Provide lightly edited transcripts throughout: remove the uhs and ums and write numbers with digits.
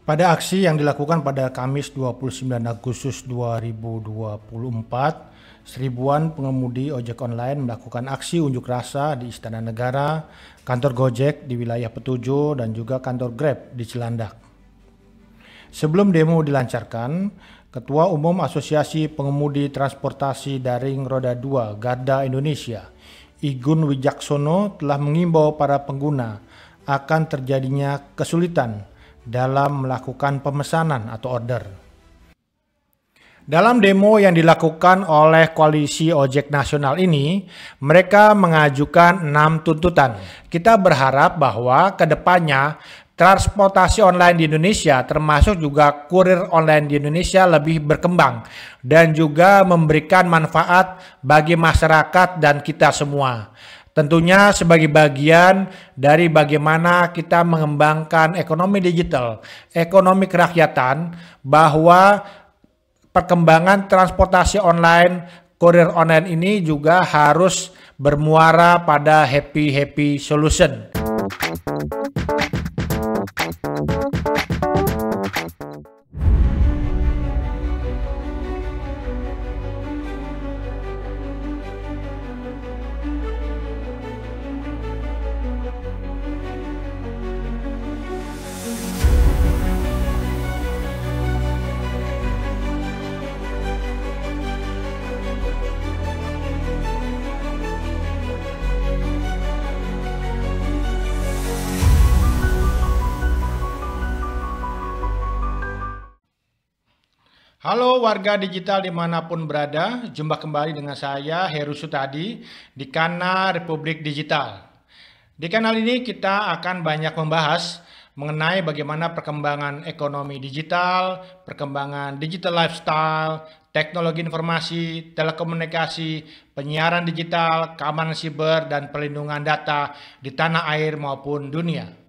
Pada aksi yang dilakukan pada Kamis 29 Agustus 2024, seribuan pengemudi ojek online melakukan aksi unjuk rasa di Istana Negara, kantor Gojek di wilayah Petujo, dan juga kantor Grab di Cilandak. Sebelum demo dilancarkan, Ketua Umum Asosiasi Pengemudi Transportasi Daring Roda 2 Garda Indonesia, Igun Wijaksono, telah mengimbau para pengguna akan terjadinya kesulitan dalam melakukan pemesanan atau order. Dalam demo yang dilakukan oleh Koalisi Ojek Nasional ini, mereka mengajukan 6 tuntutan. Kita berharap bahwa ke depannya transportasi online di Indonesia, termasuk juga kurir online di Indonesia, lebih berkembang dan juga memberikan manfaat bagi masyarakat dan kita semua. Tentunya sebagai bagian dari bagaimana kita mengembangkan ekonomi digital, ekonomi kerakyatan, bahwa perkembangan transportasi online, kurir online ini juga harus bermuara pada happy solution. Halo warga digital dimanapun berada, jumpa kembali dengan saya Heru Sutadi di kanal Republik Digital. Di kanal ini kita akan banyak membahas mengenai bagaimana perkembangan ekonomi digital, perkembangan digital lifestyle, teknologi informasi, telekomunikasi, penyiaran digital, keamanan siber, dan perlindungan data di tanah air maupun dunia.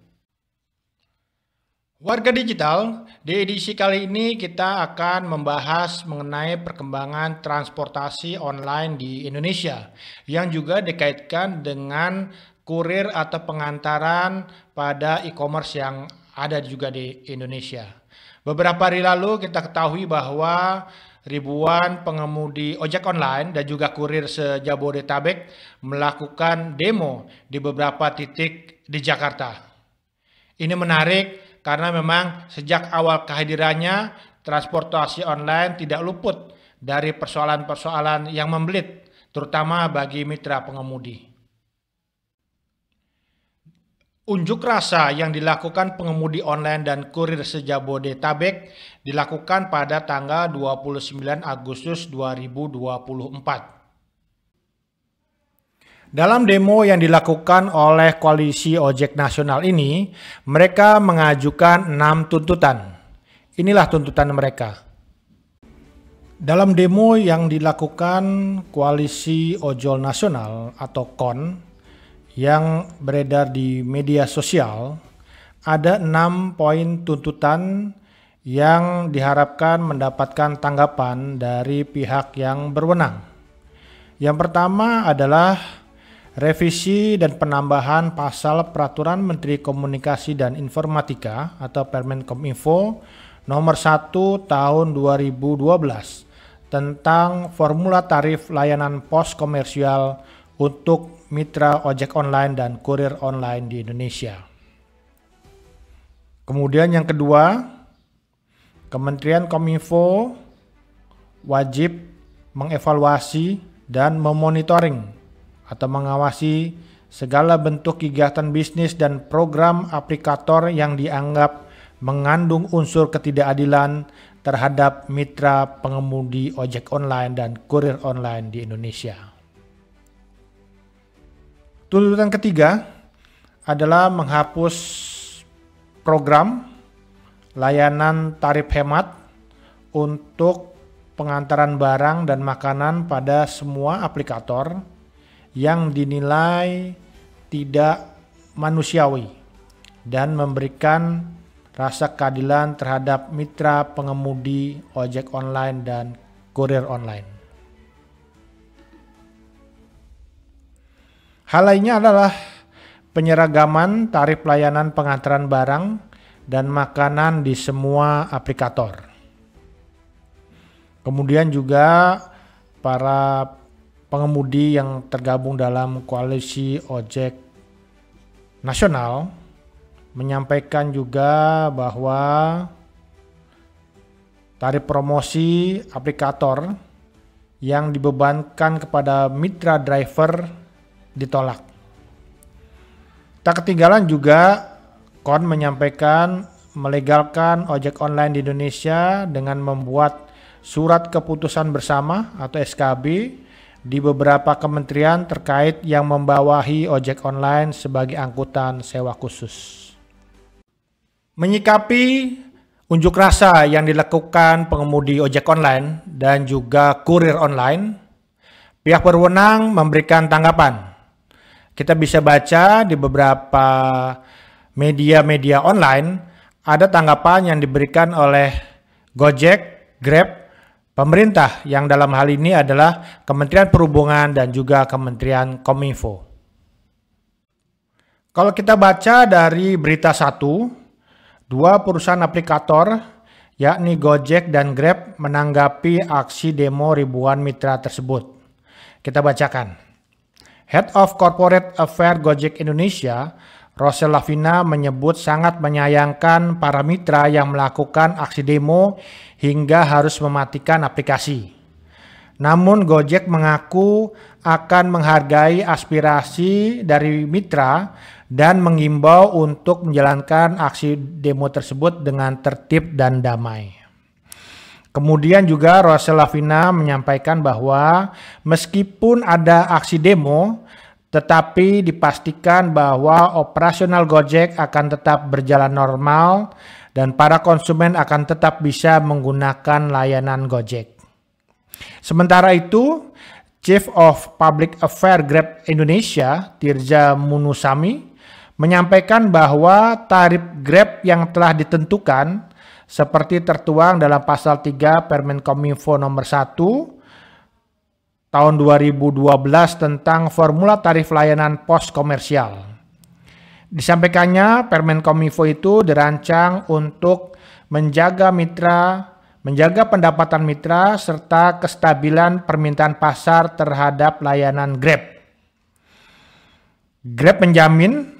Warga digital, di edisi kali ini kita akan membahas mengenai perkembangan transportasi online di Indonesia yang juga dikaitkan dengan kurir atau pengantaran pada e-commerce yang ada juga di Indonesia. Beberapa hari lalu kita ketahui bahwa ribuan pengemudi ojek online dan juga kurir se-Jabodetabek melakukan demo di beberapa titik di Jakarta. Ini menarik karena memang sejak awal kehadirannya, transportasi online tidak luput dari persoalan-persoalan yang membelit, terutama bagi mitra pengemudi. Unjuk rasa yang dilakukan pengemudi online dan kurir se-Jabodetabek dilakukan pada tanggal 29 Agustus 2024. Dalam demo yang dilakukan oleh Koalisi Ojek Nasional ini, mereka mengajukan 6 tuntutan. Inilah tuntutan mereka. Dalam demo yang dilakukan Koalisi Ojol Nasional atau KON yang beredar di media sosial, ada 6 poin tuntutan yang diharapkan mendapatkan tanggapan dari pihak yang berwenang. Yang pertama adalah revisi dan penambahan pasal Peraturan Menteri Komunikasi dan Informatika atau Permenkominfo nomor 1 tahun 2012 tentang formula tarif layanan pos komersial untuk mitra ojek online dan kurir online di Indonesia. Kemudian yang kedua, Kementerian Kominfo wajib mengevaluasi dan memonitoring atau mengawasi segala bentuk kegiatan bisnis dan program aplikator yang dianggap mengandung unsur ketidakadilan terhadap mitra pengemudi ojek online dan kurir online di Indonesia. Tuntutan ketiga adalah menghapus program layanan tarif hemat untuk pengantaran barang dan makanan pada semua aplikator yang dinilai tidak manusiawi dan memberikan rasa keadilan terhadap mitra pengemudi ojek online dan kurir online. Hal lainnya adalah penyeragaman tarif layanan pengantaran barang dan makanan di semua aplikator. Kemudian juga para pengemudi yang tergabung dalam koalisi ojek nasional menyampaikan juga bahwa tarif promosi aplikator yang dibebankan kepada mitra driver ditolak. Tak ketinggalan juga KON menyampaikan melegalkan ojek online di Indonesia dengan membuat surat keputusan bersama atau SKB di beberapa kementerian terkait yang membawahi ojek online sebagai angkutan sewa khusus. Menyikapi unjuk rasa yang dilakukan pengemudi ojek online dan juga kurir online, pihak berwenang memberikan tanggapan. Kita bisa baca di beberapa media-media online ada tanggapan yang diberikan oleh Gojek, Grab, pemerintah yang dalam hal ini adalah Kementerian Perhubungan dan juga Kementerian Kominfo. Kalau kita baca dari berita 1, dua perusahaan aplikator yakni Gojek dan Grab menanggapi aksi demo ribuan mitra tersebut. Kita bacakan. Head of Corporate Affairs Gojek Indonesia, Rosel Lavina menyebut sangat menyayangkan para mitra yang melakukan aksi demo hingga harus mematikan aplikasi. Namun Gojek mengaku akan menghargai aspirasi dari mitra dan mengimbau untuk menjalankan aksi demo tersebut dengan tertib dan damai. Kemudian juga Rosel Lavina menyampaikan bahwa meskipun ada aksi demo, tetapi dipastikan bahwa operasional Gojek akan tetap berjalan normal dan para konsumen akan tetap bisa menggunakan layanan Gojek. Sementara itu, Chief of Public Affairs Grab Indonesia, Tirza Munusami, menyampaikan bahwa tarif Grab yang telah ditentukan seperti tertuang dalam pasal 3 Permen Kominfo nomor 1 tahun 2012 tentang formula tarif layanan pos komersial. Disampaikannya Permen Kominfo itu dirancang untuk menjaga pendapatan mitra serta kestabilan permintaan pasar terhadap layanan Grab. Grab menjamin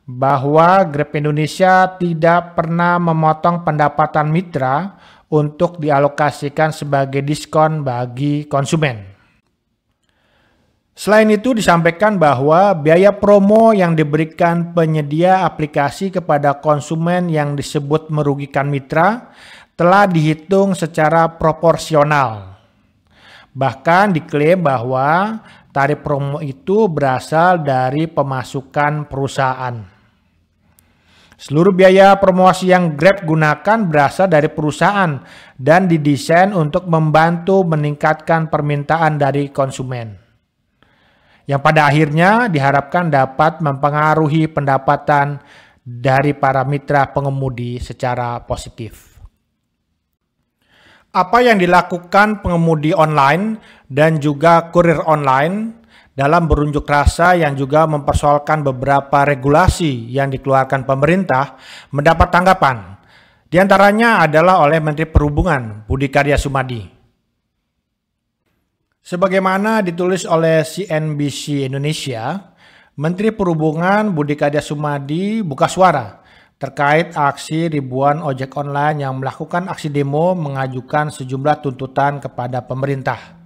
bahwa Grab Indonesia tidak pernah memotong pendapatan mitra untuk dialokasikan sebagai diskon bagi konsumen. Selain itu disampaikan bahwa biaya promo yang diberikan penyedia aplikasi kepada konsumen yang disebut merugikan mitra telah dihitung secara proporsional. Bahkan diklaim bahwa tarif promo itu berasal dari pemasukan perusahaan. Seluruh biaya promosi yang Grab gunakan berasal dari perusahaan dan didesain untuk membantu meningkatkan permintaan dari konsumen, yang pada akhirnya diharapkan dapat mempengaruhi pendapatan dari para mitra pengemudi secara positif. Apa yang dilakukan pengemudi online dan juga kurir online dalam berunjuk rasa yang juga mempersoalkan beberapa regulasi yang dikeluarkan pemerintah mendapat tanggapan. Di antaranya adalah oleh Menteri Perhubungan Budi Karya Sumadi. Sebagaimana ditulis oleh CNBC Indonesia, Menteri Perhubungan Budi Karya Sumadi buka suara terkait aksi ribuan ojek online yang melakukan aksi demo mengajukan sejumlah tuntutan kepada pemerintah.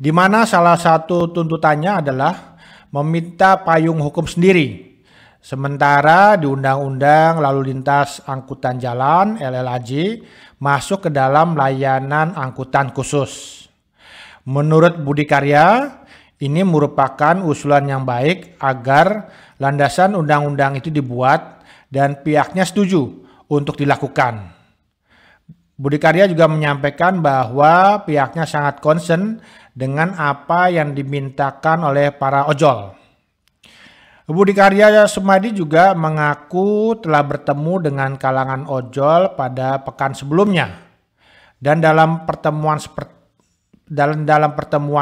Di mana salah satu tuntutannya adalah meminta payung hukum sendiri. Sementara di Undang-Undang Lalu Lintas Angkutan Jalan (LLAJ) masuk ke dalam layanan angkutan khusus. Menurut Budi Karya, ini merupakan usulan yang baik agar landasan undang-undang itu dibuat dan pihaknya setuju untuk dilakukan. Budi Karya juga menyampaikan bahwa pihaknya sangat concern dengan apa yang dimintakan oleh para ojol. Budi Karya Sumadi juga mengaku telah bertemu dengan kalangan ojol pada pekan sebelumnya. Dan dalam pertemuan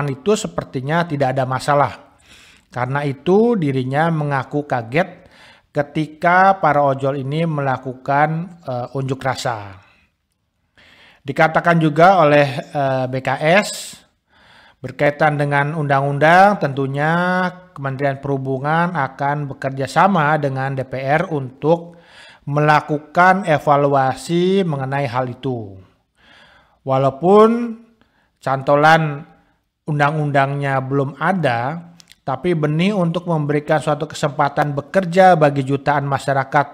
itu sepertinya tidak ada masalah. Karena itu dirinya mengaku kaget ketika para ojol ini melakukan unjuk rasa. Dikatakan juga oleh BKS berkaitan dengan undang-undang, tentunya Kementerian Perhubungan akan bekerja sama dengan DPR untuk melakukan evaluasi mengenai hal itu. Walaupun cantolan undang-undangnya belum ada, tapi benih untuk memberikan suatu kesempatan bekerja bagi jutaan masyarakat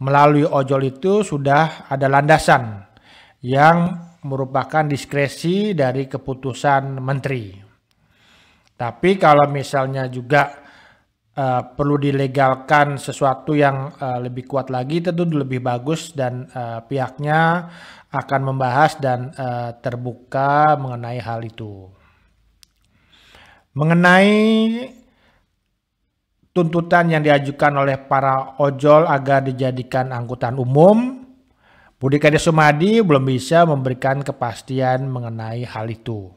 melalui ojol itu sudah ada landasan yang merupakan diskresi dari keputusan menteri. Tapi kalau misalnya juga perlu dilegalkan sesuatu yang lebih kuat lagi, tentu lebih bagus, dan pihaknya akan membahas dan terbuka mengenai hal itu. Mengenai tuntutan yang diajukan oleh para ojol agar dijadikan angkutan umum, Budi Karya Sumadi belum bisa memberikan kepastian mengenai hal itu.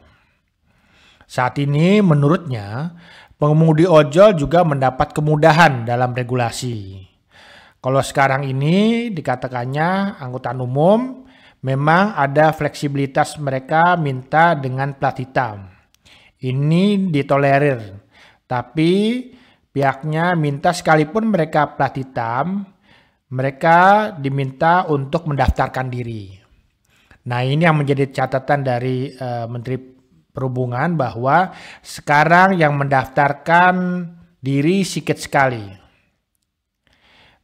Saat ini menurutnya, pengemudi ojol juga mendapat kemudahan dalam regulasi. Kalau sekarang ini dikatakannya angkutan umum, memang ada fleksibilitas mereka minta dengan plat hitam. Ini ditolerir, tapi pihaknya minta sekalipun mereka plat hitam, mereka diminta untuk mendaftarkan diri. Nah, ini yang menjadi catatan dari Menteri Perhubungan bahwa sekarang yang mendaftarkan diri sedikit sekali.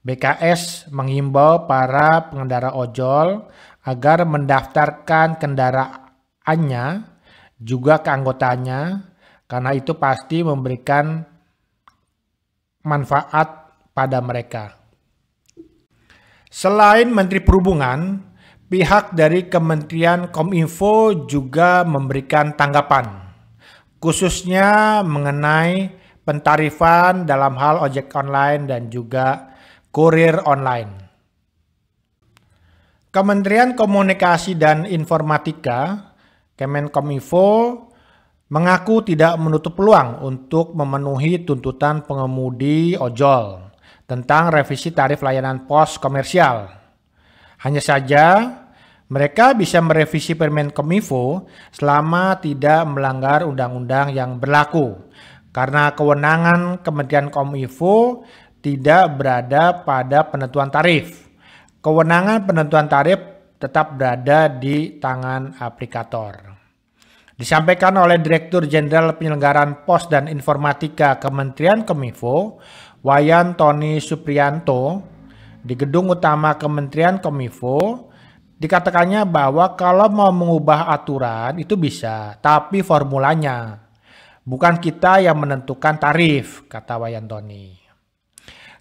BKS menghimbau para pengendara ojol agar mendaftarkan kendaraannya juga ke anggotanya, karena itu pasti memberikan manfaat pada mereka. Selain Menteri Perhubungan, pihak dari Kementerian Kominfo juga memberikan tanggapan, khususnya mengenai pentarifan dalam hal ojek online dan juga kurir online. Kementerian Komunikasi dan Informatika Kemenkominfo mengaku tidak menutup peluang untuk memenuhi tuntutan pengemudi ojol tentang revisi tarif layanan pos komersial. Hanya saja mereka bisa merevisi Permen Kominfo selama tidak melanggar undang-undang yang berlaku, karena kewenangan Kementerian Kominfo tidak berada pada penentuan tarif. Kewenangan penentuan tarif tetap berada di tangan aplikator. Disampaikan oleh Direktur Jenderal Penyelenggaraan Pos dan Informatika Kementerian Kominfo, Wayan Tony Supriyanto, di gedung utama Kementerian Kominfo, dikatakannya bahwa kalau mau mengubah aturan itu bisa, tapi formulanya. Bukan kita yang menentukan tarif, kata Wayan Tony.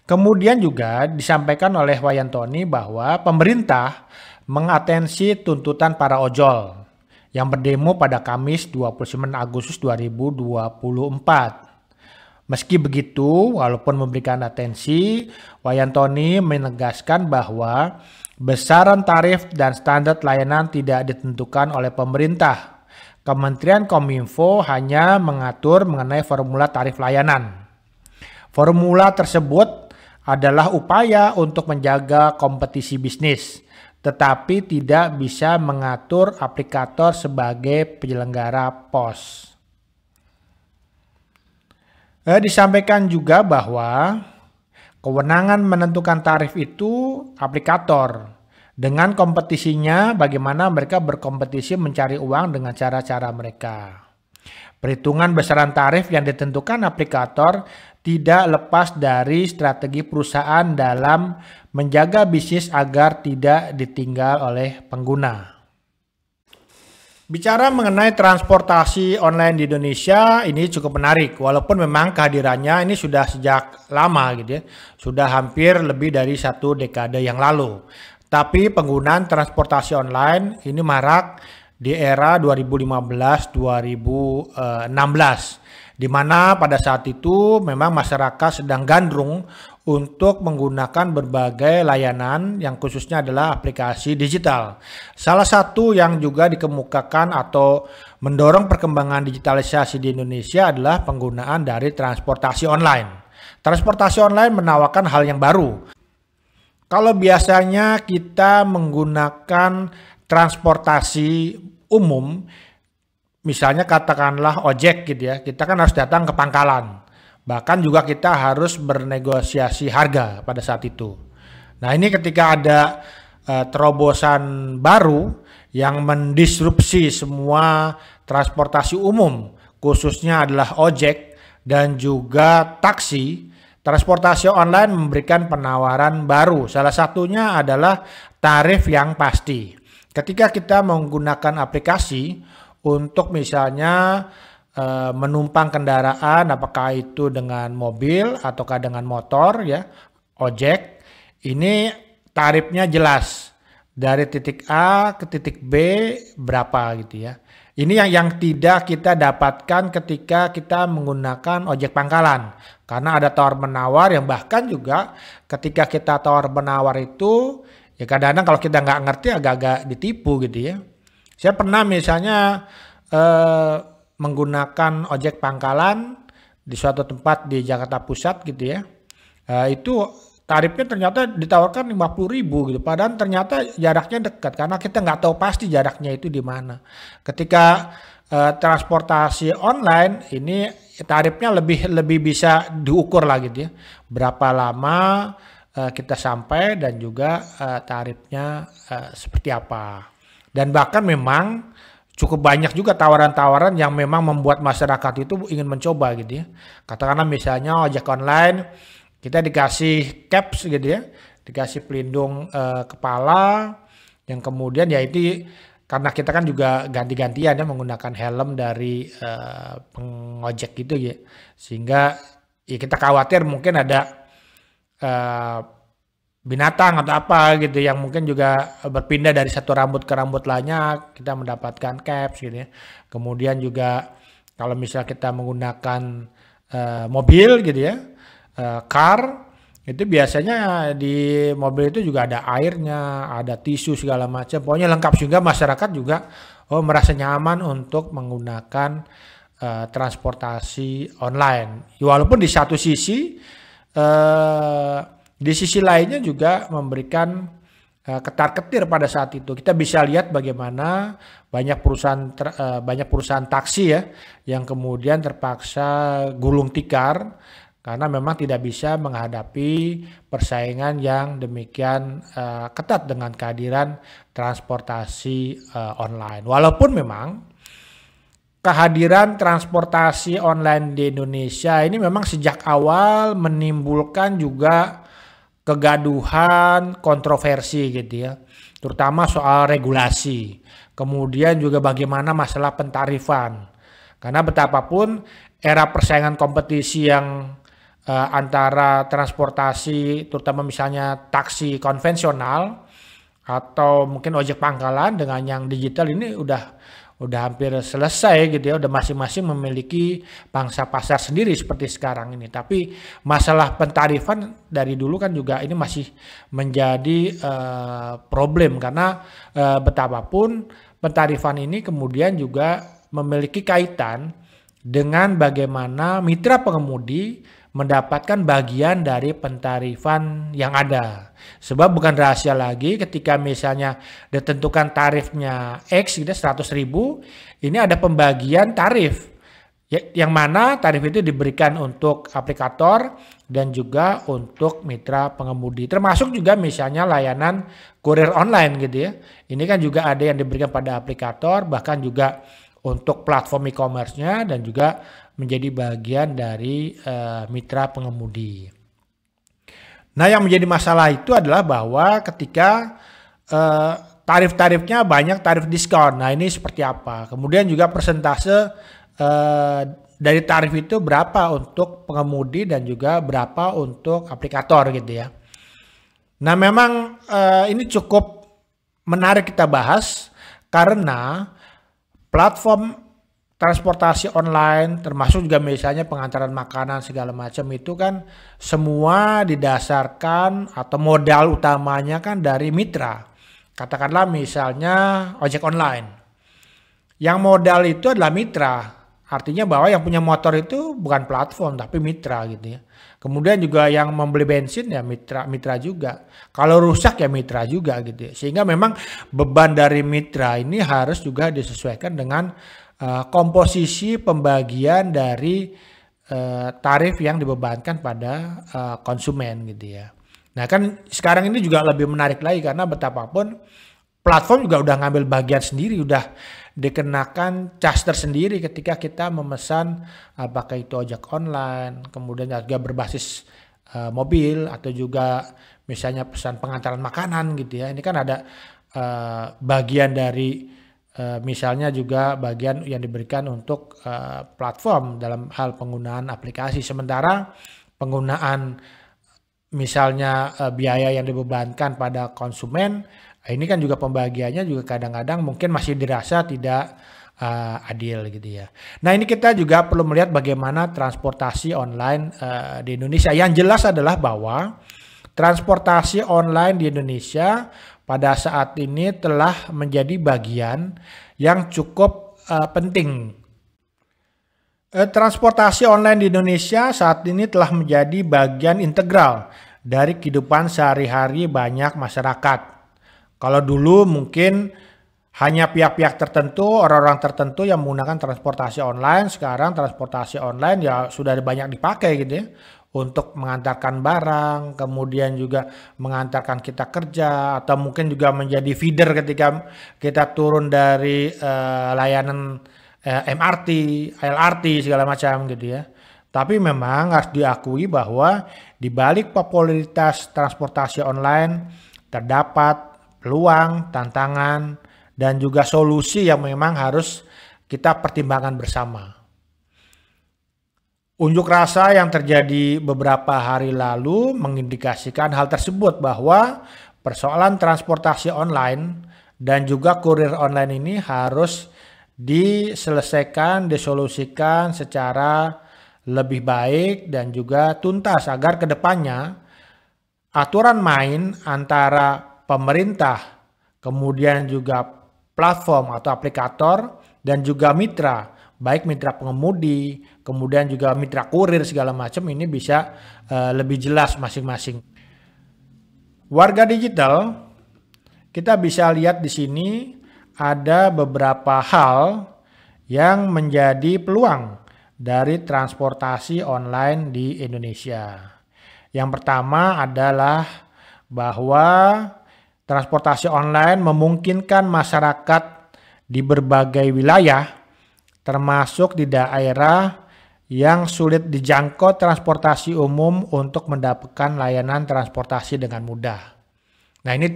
Kemudian juga disampaikan oleh Wayan Tony bahwa pemerintah mengatensi tuntutan para ojol yang berdemo pada Kamis 29 Agustus 2024. Meski begitu, walaupun memberikan atensi, Wayan Tony menegaskan bahwa besaran tarif dan standar layanan tidak ditentukan oleh pemerintah. Kementerian Kominfo hanya mengatur mengenai formula tarif layanan. Formula tersebut adalah upaya untuk menjaga kompetisi bisnis, tetapi tidak bisa mengatur aplikator sebagai penyelenggara pos. Disampaikan juga bahwa kewenangan menentukan tarif itu aplikator. Dengan kompetisinya, bagaimana mereka berkompetisi mencari uang dengan cara-cara mereka. Perhitungan besaran tarif yang ditentukan aplikator tidak lepas dari strategi perusahaan dalam menjaga bisnis agar tidak ditinggal oleh pengguna. Bicara mengenai transportasi online di Indonesia, ini cukup menarik. Walaupun memang kehadirannya ini sudah sejak lama gitu ya. Sudah hampir lebih dari 1 dekade yang lalu. Tapi penggunaan transportasi online ini marak di era 2015-2016. Di mana pada saat itu memang masyarakat sedang gandrung untuk menggunakan berbagai layanan yang khususnya adalah aplikasi digital. Salah satu yang juga dikemukakan atau mendorong perkembangan digitalisasi di Indonesia adalah penggunaan dari transportasi online. Transportasi online menawarkan hal yang baru. Kalau biasanya kita menggunakan transportasi umum, misalnya katakanlah ojek gitu ya, kita kan harus datang ke pangkalan. Bahkan juga kita harus bernegosiasi harga pada saat itu. Nah ini ketika ada terobosan baru yang mendisrupsi semua transportasi umum, khususnya adalah ojek dan juga taksi, transportasi online memberikan penawaran baru. Salah satunya adalah tarif yang pasti. Ketika kita menggunakan aplikasi untuk misalnya menumpang kendaraan, apakah itu dengan mobil ataukah dengan motor ya, ojek, ini tarifnya jelas dari titik A ke titik B berapa gitu ya. Ini yang tidak kita dapatkan ketika kita menggunakan ojek pangkalan, karena ada tawar menawar yang bahkan juga ketika kita tawar menawar itu ya kadang-kadang kalau kita nggak ngerti agak-agak ditipu gitu ya. Saya pernah misalnya menggunakan ojek pangkalan di suatu tempat di Jakarta Pusat gitu ya, itu tarifnya ternyata ditawarkan 50.000 gitu, padahal ternyata jaraknya dekat karena kita nggak tahu pasti jaraknya itu di mana. Ketika transportasi online ini tarifnya lebih bisa diukur lah gitu ya, berapa lama kita sampai dan juga tarifnya seperti apa. Dan bahkan memang cukup banyak juga tawaran-tawaran yang memang membuat masyarakat itu ingin mencoba gitu ya. Katakanlah misalnya ojek online, kita dikasih caps gitu ya, dikasih pelindung kepala, yang kemudian ya itu karena kita kan juga ganti-gantian ya menggunakan helm dari pengojek gitu ya. Sehingga ya kita khawatir mungkin ada binatang atau apa gitu yang mungkin juga berpindah dari satu rambut ke rambut lainnya, kita mendapatkan caps gitu ya. Kemudian juga kalau misalnya kita menggunakan mobil gitu ya, car, itu biasanya di mobil itu juga ada airnya, ada tisu segala macam, pokoknya lengkap, sehingga masyarakat juga merasa nyaman untuk menggunakan transportasi online. Walaupun di satu sisi di sisi lainnya juga memberikan ketar-ketir pada saat itu. Kita bisa lihat bagaimana banyak perusahaan taksi ya yang kemudian terpaksa gulung tikar karena memang tidak bisa menghadapi persaingan yang demikian ketat dengan kehadiran transportasi online. Walaupun memang kehadiran transportasi online di Indonesia ini memang sejak awal menimbulkan juga kegaduhan, kontroversi gitu ya, terutama soal regulasi. Kemudian juga bagaimana masalah pentarifan. Karena betapapun era persaingan kompetisi yang antara transportasi, terutama misalnya taksi konvensional atau mungkin ojek pangkalan dengan yang digital ini udah hampir selesai gitu ya, udah masing-masing memiliki pangsa pasar sendiri seperti sekarang ini. Tapi masalah pentarifan dari dulu kan juga ini masih menjadi problem karena betapapun pentarifan ini kemudian juga memiliki kaitan dengan bagaimana mitra pengemudi mendapatkan bagian dari pentarifan yang ada. Sebab bukan rahasia lagi ketika misalnya ditentukan tarifnya X gitu 100.000, ini ada pembagian tarif yang mana tarif itu diberikan untuk aplikator dan juga untuk mitra pengemudi. Termasuk juga misalnya layanan kurir online gitu ya. Ini kan juga ada yang diberikan pada aplikator, bahkan juga untuk platform e-commerce-nya dan juga menjadi bagian dari mitra pengemudi. Nah, yang menjadi masalah itu adalah bahwa ketika tarif-tarifnya banyak tarif diskon. Nah, ini seperti apa? Kemudian juga persentase dari tarif itu berapa untuk pengemudi dan juga berapa untuk aplikator gitu ya. Nah, memang ini cukup menarik kita bahas karena platform transportasi online termasuk juga misalnya pengantaran makanan segala macam itu kan semua didasarkan atau modal utamanya kan dari mitra. Katakanlah misalnya ojek online. Yang modal itu adalah mitra. Artinya bahwa yang punya motor itu bukan platform tapi mitra gitu ya. Kemudian juga yang membeli bensin ya mitra juga. Kalau rusak ya mitra juga gitu ya. Sehingga memang beban dari mitra ini harus juga disesuaikan dengan komposisi pembagian dari tarif yang dibebankan pada konsumen gitu ya. Nah kan sekarang ini juga lebih menarik lagi karena betapapun platform juga udah ngambil bagian sendiri, udah dikenakan cas tersendiri ketika kita memesan apakah itu ojek online, kemudian juga berbasis mobil atau juga misalnya pesan pengantaran makanan gitu ya. Ini kan ada bagian dari misalnya juga bagian yang diberikan untuk platform dalam hal penggunaan aplikasi. Sementara penggunaan misalnya biaya yang dibebankan pada konsumen, ini kan juga pembagiannya juga kadang-kadang mungkin masih dirasa tidak adil gitu ya. Nah ini kita juga perlu melihat bagaimana transportasi online di Indonesia. Yang jelas adalah bahwa transportasi online di Indonesia pada saat ini telah menjadi bagian yang cukup penting. Transportasi online di Indonesia saat ini telah menjadi bagian integral dari kehidupan sehari-hari banyak masyarakat. Kalau dulu mungkin hanya pihak-pihak tertentu, orang-orang tertentu yang menggunakan transportasi online, sekarang transportasi online ya sudah banyak dipakai gitu ya. Untuk mengantarkan barang, kemudian juga mengantarkan kita kerja, atau mungkin juga menjadi feeder ketika kita turun dari layanan MRT, LRT segala macam gitu ya. Tapi memang harus diakui bahwa di balik popularitas transportasi online terdapat peluang, tantangan, dan juga solusi yang memang harus kita pertimbangkan bersama. Unjuk rasa yang terjadi beberapa hari lalu mengindikasikan hal tersebut bahwa persoalan transportasi online dan juga kurir online ini harus diselesaikan, disolusikan secara lebih baik dan juga tuntas agar kedepannya aturan main antara pemerintah, kemudian juga platform atau aplikator dan juga mitra, baik mitra pengemudi, kemudian juga mitra kurir segala macam ini bisa lebih jelas masing-masing. Warga digital, kita bisa lihat di sini ada beberapa hal yang menjadi peluang dari transportasi online di Indonesia. Yang pertama adalah bahwa transportasi online memungkinkan masyarakat di berbagai wilayah, termasuk di daerah yang sulit dijangkau transportasi umum untuk mendapatkan layanan transportasi dengan mudah. Nah ini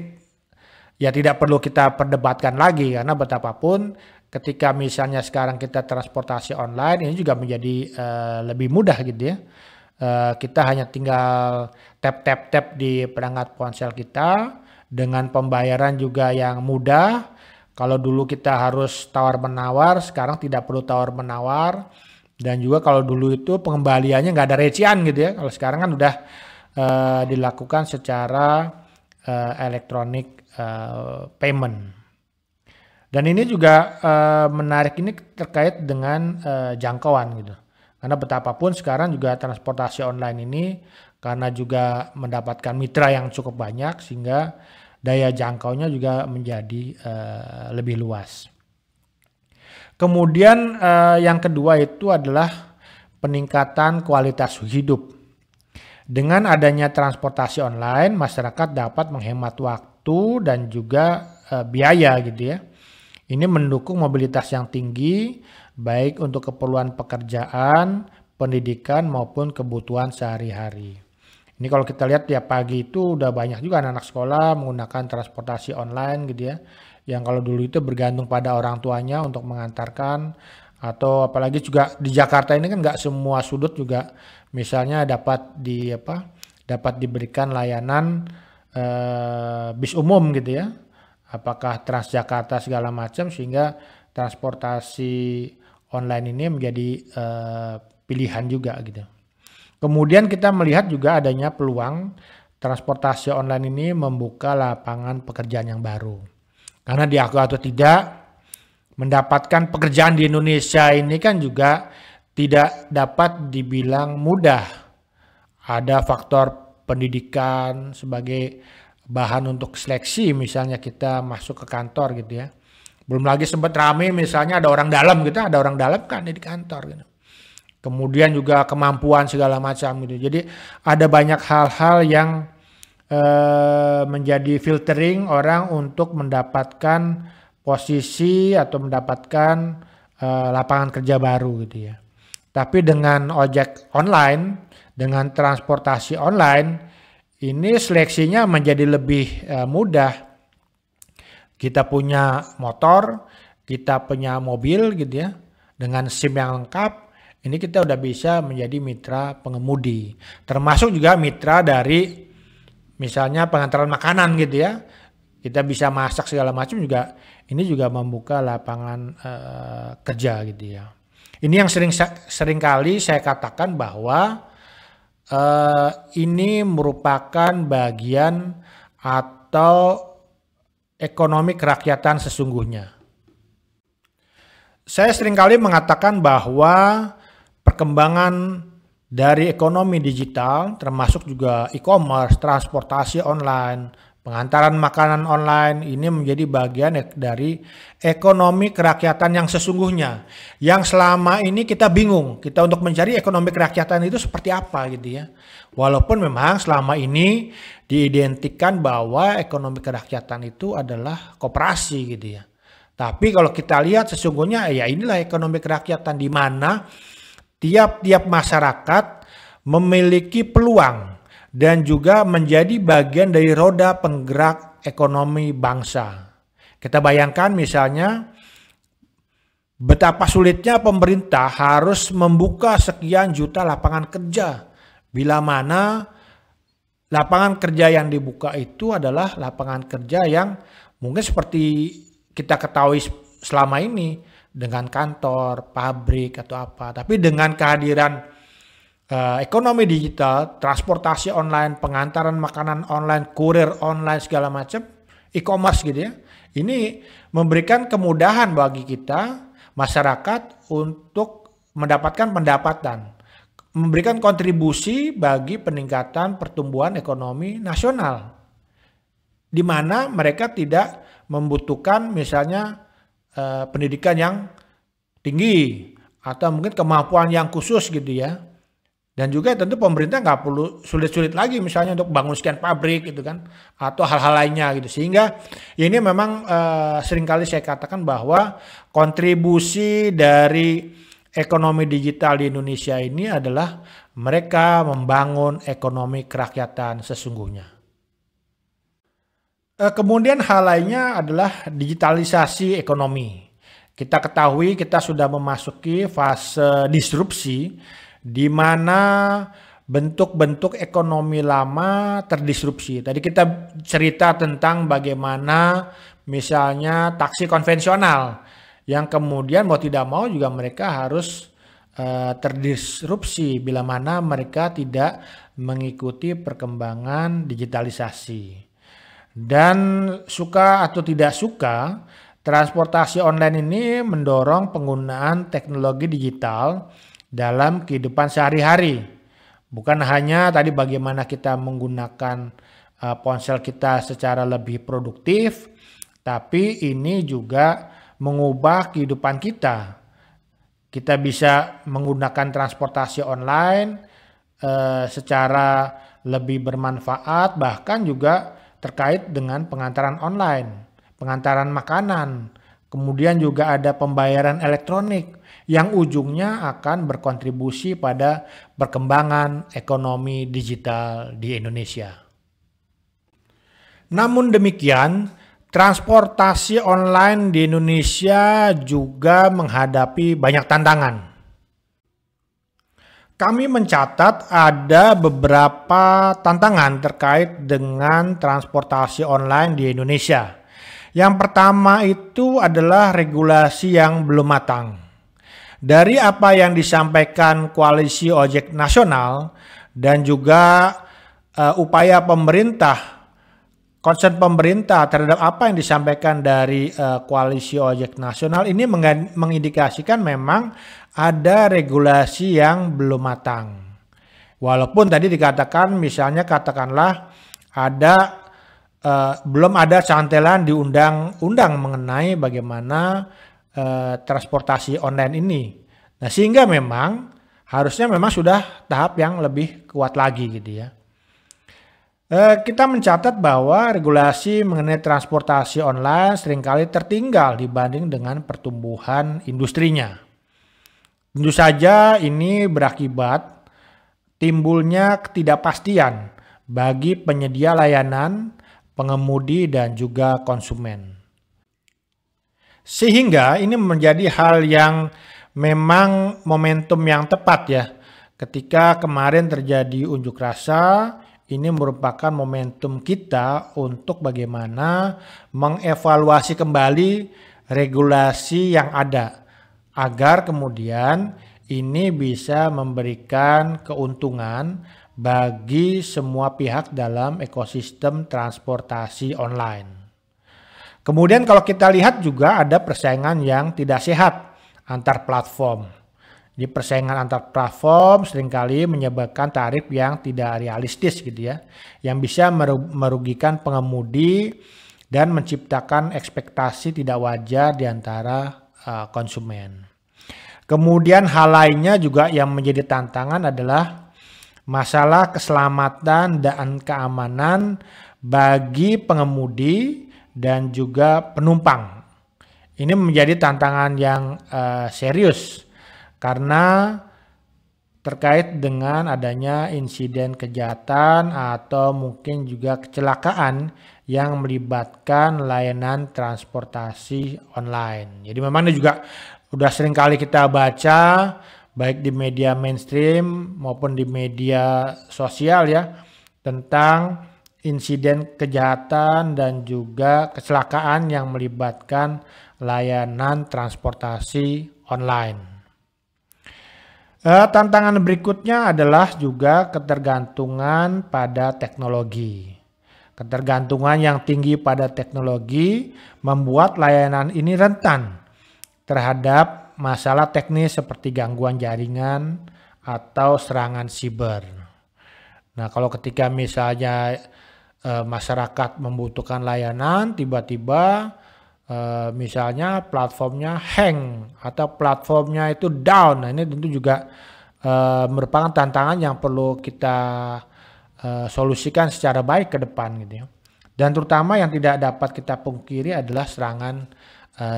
ya tidak perlu kita perdebatkan lagi karena betapapun ketika misalnya sekarang kita transportasi online ini juga menjadi lebih mudah gitu ya. Kita hanya tinggal tap di perangkat ponsel kita dengan pembayaran juga yang mudah. Kalau dulu kita harus tawar-menawar, sekarang tidak perlu tawar-menawar. Dan juga kalau dulu itu pengembaliannya nggak ada recehan gitu ya. Kalau sekarang kan udah dilakukan secara elektronik payment. Dan ini juga menarik ini terkait dengan jangkauan gitu. Karena betapapun sekarang juga transportasi online ini karena juga mendapatkan mitra yang cukup banyak sehingga daya jangkaunya juga menjadi lebih luas. Kemudian yang kedua itu adalah peningkatan kualitas hidup. Dengan adanya transportasi online, masyarakat dapat menghemat waktu dan juga biaya gitu ya. Ini mendukung mobilitas yang tinggi, baik untuk keperluan pekerjaan, pendidikan maupun kebutuhan sehari-hari. Ini kalau kita lihat tiap pagi itu udah banyak juga anak-anak sekolah menggunakan transportasi online gitu ya. Yang kalau dulu itu bergantung pada orang tuanya untuk mengantarkan, atau apalagi juga di Jakarta ini kan nggak semua sudut juga misalnya dapat diberikan layanan bis umum gitu ya. Apakah Transjakarta segala macam sehingga transportasi online ini menjadi pilihan juga gitu. Kemudian kita melihat juga adanya peluang transportasi online ini membuka lapangan pekerjaan yang baru. Karena diakui atau tidak, mendapatkan pekerjaan di Indonesia ini kan juga tidak dapat dibilang mudah. Ada faktor pendidikan sebagai bahan untuk seleksi, misalnya kita masuk ke kantor gitu ya. Belum lagi sempat rame misalnya ada orang dalam gitu, ada orang dalam kan di kantor gitu. Kemudian juga kemampuan segala macam gitu. Jadi ada banyak hal-hal yang menjadi filtering orang untuk mendapatkan posisi atau mendapatkan lapangan kerja baru gitu ya. Tapi dengan ojek online, dengan transportasi online, ini seleksinya menjadi lebih mudah. Kita punya motor, kita punya mobil gitu ya, dengan SIM yang lengkap, ini kita udah bisa menjadi mitra pengemudi. Termasuk juga mitra dari misalnya pengantaran makanan gitu ya, kita bisa masak segala macam juga, ini juga membuka lapangan kerja gitu ya. Ini yang sering kali saya katakan bahwa ini merupakan bagian atau ekonomi kerakyatan sesungguhnya. Saya seringkali mengatakan bahwa perkembangan dari ekonomi digital, termasuk juga e-commerce, transportasi online, pengantaran makanan online, ini menjadi bagian dari ekonomi kerakyatan yang sesungguhnya. Yang selama ini kita bingung, kita untuk mencari ekonomi kerakyatan itu seperti apa gitu ya. Walaupun memang selama ini diidentikan bahwa ekonomi kerakyatan itu adalah koperasi gitu ya. Tapi kalau kita lihat sesungguhnya ya inilah ekonomi kerakyatan di mana tiap-tiap masyarakat memiliki peluang dan juga menjadi bagian dari roda penggerak ekonomi bangsa. Kita bayangkan misalnya betapa sulitnya pemerintah harus membuka sekian juta lapangan kerja. Bila mana lapangan kerja yang dibuka itu adalah lapangan kerja yang mungkin seperti kita ketahui selama ini dengan kantor, pabrik atau apa. Tapi dengan kehadiran ekonomi digital, transportasi online, pengantaran makanan online, kurir online segala macam, e-commerce gitu ya. Ini memberikan kemudahan bagi kita masyarakat untuk mendapatkan pendapatan, memberikan kontribusi bagi peningkatan pertumbuhan ekonomi nasional, di mana mereka tidak membutuhkan misalnya pendidikan yang tinggi atau mungkin kemampuan yang khusus gitu ya. Dan juga tentu pemerintah nggak perlu sulit-sulit lagi misalnya untuk bangun sekian pabrik gitu kan, atau hal-hal lainnya gitu. Sehingga ini memang seringkali saya katakan bahwa kontribusi dari ekonomi digital di Indonesia ini adalah mereka membangun ekonomi kerakyatan sesungguhnya. Kemudian hal lainnya adalah digitalisasi ekonomi. Kita ketahui kita sudah memasuki fase disrupsi di mana bentuk-bentuk ekonomi lama terdisrupsi. Tadi kita cerita tentang bagaimana misalnya taksi konvensional yang kemudian mau tidak mau juga mereka harus terdisrupsi bila mana mereka tidak mengikuti perkembangan digitalisasi. Dan suka atau tidak suka, transportasi online ini mendorong penggunaan teknologi digital dalam kehidupan sehari-hari. Bukan hanya tadi bagaimana kita menggunakan ponsel kita secara lebih produktif, tapi ini juga mengubah kehidupan kita. Kita bisa menggunakan transportasi online secara lebih bermanfaat, bahkan juga terkait dengan pengantaran online, pengantaran makanan, kemudian juga ada pembayaran elektronik yang ujungnya akan berkontribusi pada perkembangan ekonomi digital di Indonesia. Namun demikian, transportasi online di Indonesia juga menghadapi banyak tantangan. Kami mencatat ada beberapa tantangan terkait dengan transportasi online di Indonesia. Yang pertama itu adalah regulasi yang belum matang. Dari apa yang disampaikan Koalisi Ojek Nasional dan juga upaya pemerintah concern pemerintah terhadap apa yang disampaikan dari Koalisi Ojek Nasional ini mengindikasikan memang ada regulasi yang belum matang. Walaupun tadi dikatakan misalnya katakanlah belum ada cantelan di undang-undang mengenai bagaimana transportasi online ini. Nah, sehingga memang harusnya memang sudah tahap yang lebih kuat lagi gitu ya. Kita mencatat bahwa regulasi mengenai transportasi online seringkali tertinggal dibanding dengan pertumbuhan industrinya. Tentu saja ini berakibat timbulnya ketidakpastian bagi penyedia layanan, pengemudi, dan juga konsumen. Sehingga ini menjadi hal yang memang momentum yang tepat ya. Ketika kemarin terjadi unjuk rasa, ini merupakan momentum kita untuk bagaimana mengevaluasi kembali regulasi yang ada agar kemudian ini bisa memberikan keuntungan bagi semua pihak dalam ekosistem transportasi online. Kemudian kalau kita lihat juga ada persaingan yang tidak sehat antar platform. Di persaingan antar platform seringkali menyebabkan tarif yang tidak realistis gitu ya, yang bisa merugikan pengemudi dan menciptakan ekspektasi tidak wajar di antara konsumen. Kemudian hal lainnya juga yang menjadi tantangan adalah masalah keselamatan dan keamanan bagi pengemudi dan juga penumpang. Ini menjadi tantangan yang serius karena terkait dengan adanya insiden kejahatan atau mungkin juga kecelakaan yang melibatkan layanan transportasi online. Jadi memang ini juga udah sering kali kita baca baik di media mainstream maupun di media sosial ya tentang insiden kejahatan dan juga kecelakaan yang melibatkan layanan transportasi online. Tantangan berikutnya adalah juga ketergantungan pada teknologi. Ketergantungan yang tinggi pada teknologi membuat layanan ini rentan terhadap masalah teknis seperti gangguan jaringan atau serangan siber. Nah, kalau ketika misalnya masyarakat membutuhkan layanan, tiba-tiba misalnya platformnya hang atau platformnya itu down. Nah, ini tentu juga merupakan tantangan yang perlu kita solusikan secara baik ke depan gitu ya. Dan terutama yang tidak dapat kita pungkiri adalah serangan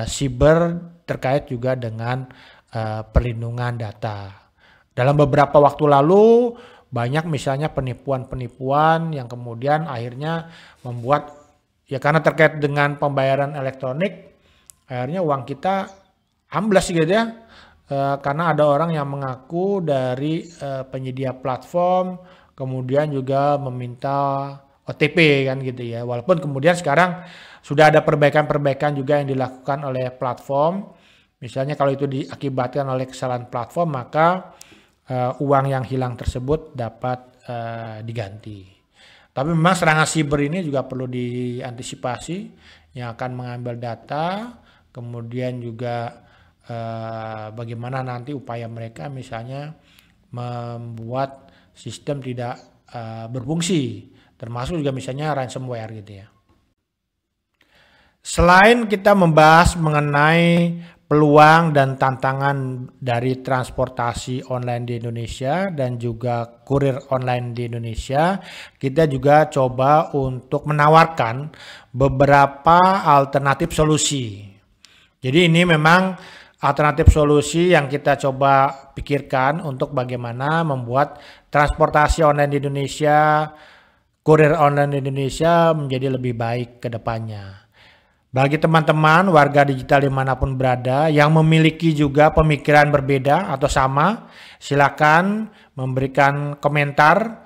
siber terkait juga dengan perlindungan data. Dalam beberapa waktu lalu banyak misalnya penipuan-penipuan yang kemudian akhirnya membuat ya karena terkait dengan pembayaran elektronik, akhirnya uang kita amblas gitu ya. Karena ada orang yang mengaku dari penyedia platform, kemudian juga meminta OTP kan gitu ya. Walaupun kemudian sekarang sudah ada perbaikan-perbaikan juga yang dilakukan oleh platform. Misalnya kalau itu diakibatkan oleh kesalahan platform, maka uang yang hilang tersebut dapat diganti. Tapi memang serangan siber ini juga perlu diantisipasi yang akan mengambil data, kemudian juga bagaimana nanti upaya mereka misalnya membuat sistem tidak berfungsi, termasuk juga misalnya ransomware gitu ya. Selain kita membahas mengenai peluang dan tantangan dari transportasi online di Indonesia dan juga kurir online di Indonesia, kita juga coba untuk menawarkan beberapa alternatif solusi. Jadi ini memang alternatif solusi yang kita coba pikirkan untuk bagaimana membuat transportasi online di Indonesia, kurir online di Indonesia menjadi lebih baik ke depannya. Bagi teman-teman warga digital dimanapun berada yang memiliki juga pemikiran berbeda atau sama, silakan memberikan komentar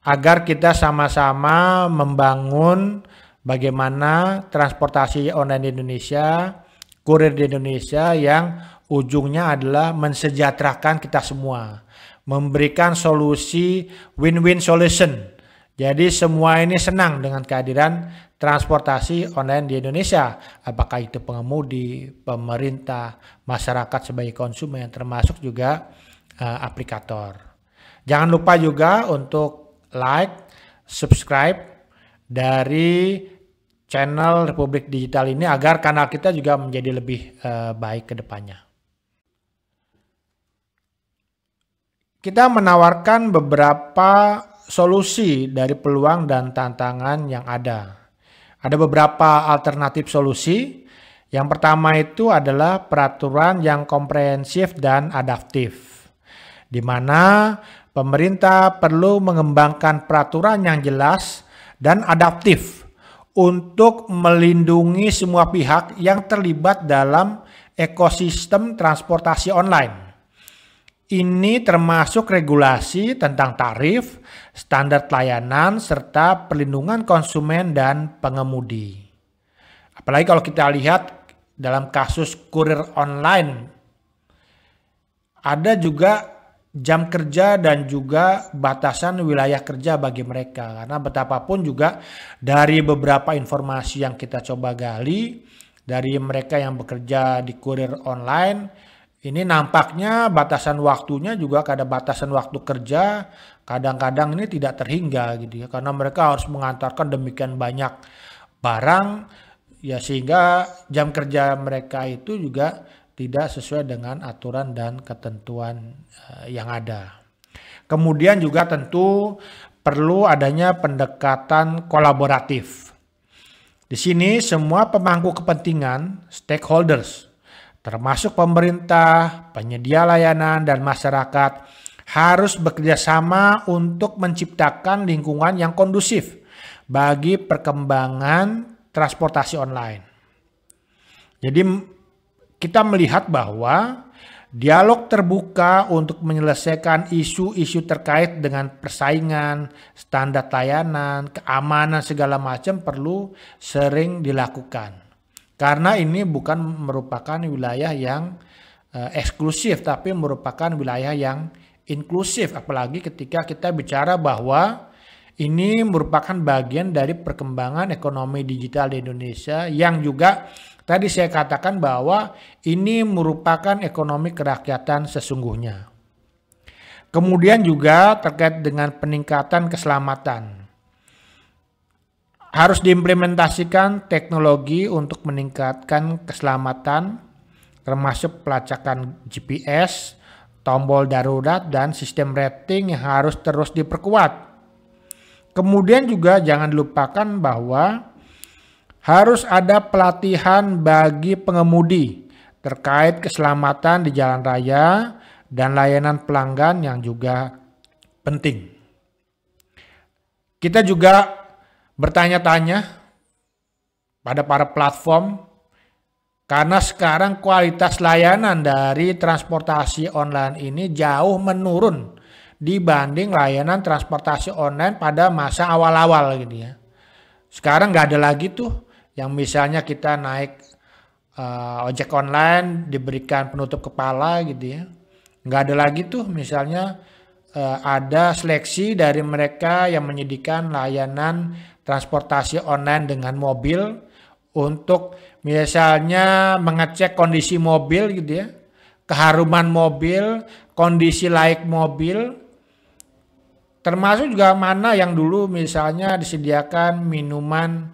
agar kita sama-sama membangun bagaimana transportasi online di Indonesia, kurir di Indonesia yang ujungnya adalah mensejahterakan kita semua, memberikan solusi win-win solution. Jadi semua ini senang dengan kehadiran transportasi online di Indonesia. Apakah itu pengemudi, pemerintah, masyarakat sebagai konsumen, termasuk juga aplikator. Jangan lupa juga untuk like, subscribe dari channel Republik Digital ini agar kanal kita juga menjadi lebih baik ke depannya. Kita menawarkan beberapa solusi dari peluang dan tantangan yang ada. Ada beberapa alternatif solusi. Yang pertama itu adalah peraturan yang komprehensif dan adaptif, di mana pemerintah perlu mengembangkan peraturan yang jelas dan adaptif untuk melindungi semua pihak yang terlibat dalam ekosistem transportasi online. Ini termasuk regulasi tentang tarif, standar layanan, serta perlindungan konsumen dan pengemudi. Apalagi kalau kita lihat dalam kasus kurir online, ada juga jam kerja dan juga batasan wilayah kerja bagi mereka. Karena betapapun juga dari beberapa informasi yang kita coba gali, dari mereka yang bekerja di kurir online, ini nampaknya batasan waktunya juga ada batasan waktu kerja, kadang-kadang ini tidak terhingga gitu ya, karena mereka harus mengantarkan demikian banyak barang ya, sehingga jam kerja mereka itu juga tidak sesuai dengan aturan dan ketentuan yang ada. Kemudian juga tentu perlu adanya pendekatan kolaboratif. Di sini semua pemangku kepentingan, stakeholders, termasuk pemerintah, penyedia layanan, dan masyarakat harus bekerja sama untuk menciptakan lingkungan yang kondusif bagi perkembangan transportasi online. Jadi kita melihat bahwa dialog terbuka untuk menyelesaikan isu-isu terkait dengan persaingan, standar layanan, keamanan segala macam perlu sering dilakukan. Karena ini bukan merupakan wilayah yang eksklusif, tapi merupakan wilayah yang inklusif. Apalagi ketika kita bicara bahwa ini merupakan bagian dari perkembangan ekonomi digital di Indonesia yang juga tadi saya katakan bahwa ini merupakan ekonomi kerakyatan sesungguhnya. Kemudian juga terkait dengan peningkatan keselamatan. Harus diimplementasikan teknologi untuk meningkatkan keselamatan, termasuk pelacakan GPS, tombol darurat, dan sistem rating yang harus terus diperkuat. Kemudian juga jangan dilupakan bahwa harus ada pelatihan bagi pengemudi terkait keselamatan di jalan raya dan layanan pelanggan yang juga penting. Kita juga bertanya-tanya pada para platform, karena sekarang kualitas layanan dari transportasi online ini jauh menurun dibanding layanan transportasi online pada masa awal-awal gitu ya. Sekarang nggak ada lagi tuh yang misalnya kita naik ojek online diberikan penutup kepala gitu ya. Nggak ada lagi tuh misalnya ada seleksi dari mereka yang menyediakan layanan transportasi online dengan mobil untuk misalnya mengecek kondisi mobil gitu ya, keharuman mobil, kondisi laik mobil, termasuk juga mana yang dulu misalnya disediakan minuman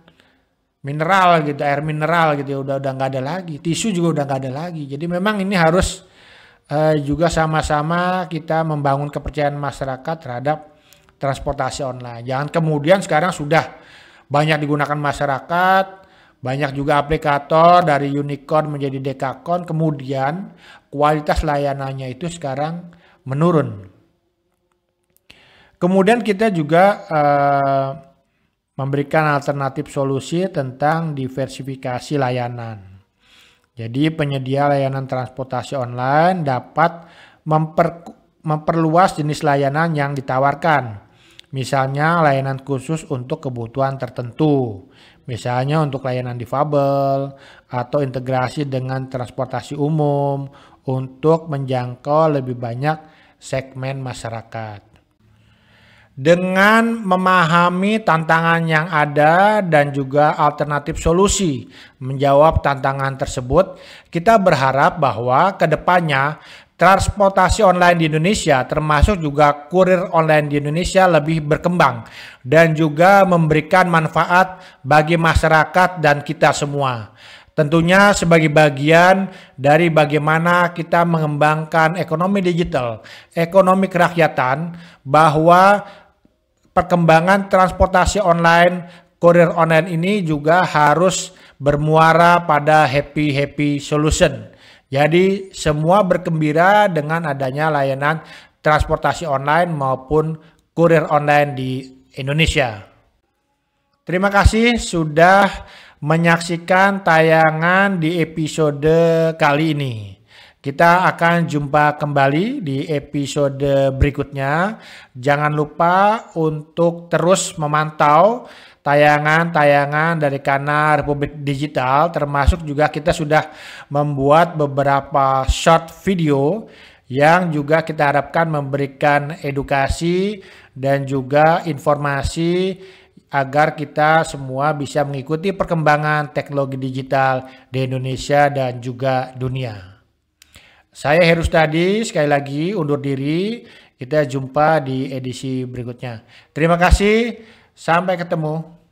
mineral gitu, air mineral gitu ya, udah nggak ada lagi, tisu juga udah nggak ada lagi. Jadi memang ini harus juga sama-sama kita membangun kepercayaan masyarakat terhadap transportasi online. Jangan kemudian sekarang sudah banyak digunakan masyarakat, banyak juga aplikator dari unicorn menjadi dekakorn, kemudian kualitas layanannya itu sekarang menurun. Kemudian kita juga memberikan alternatif solusi tentang diversifikasi layanan. Jadi penyedia layanan transportasi online dapat memperluas jenis layanan yang ditawarkan. Misalnya layanan khusus untuk kebutuhan tertentu, misalnya untuk layanan difabel atau integrasi dengan transportasi umum untuk menjangkau lebih banyak segmen masyarakat. Dengan memahami tantangan yang ada dan juga alternatif solusi menjawab tantangan tersebut, kita berharap bahwa ke depannya transportasi online di Indonesia termasuk juga kurir online di Indonesia lebih berkembang dan juga memberikan manfaat bagi masyarakat dan kita semua. Tentunya sebagai bagian dari bagaimana kita mengembangkan ekonomi digital, ekonomi kerakyatan, bahwa perkembangan transportasi online, kurir online ini juga harus bermuara pada happy solution. Jadi semua bergembira dengan adanya layanan transportasi online maupun kurir online di Indonesia. Terima kasih sudah menyaksikan tayangan di episode kali ini. Kita akan jumpa kembali di episode berikutnya. Jangan lupa untuk terus memantau tayangan-tayangan dari kanal Republik Digital, termasuk juga kita sudah membuat beberapa short video yang juga kita harapkan memberikan edukasi dan juga informasi agar kita semua bisa mengikuti perkembangan teknologi digital di Indonesia dan juga dunia. Saya Heru Stadi, sekali lagi undur diri. Kita jumpa di edisi berikutnya. Terima kasih, sampai ketemu.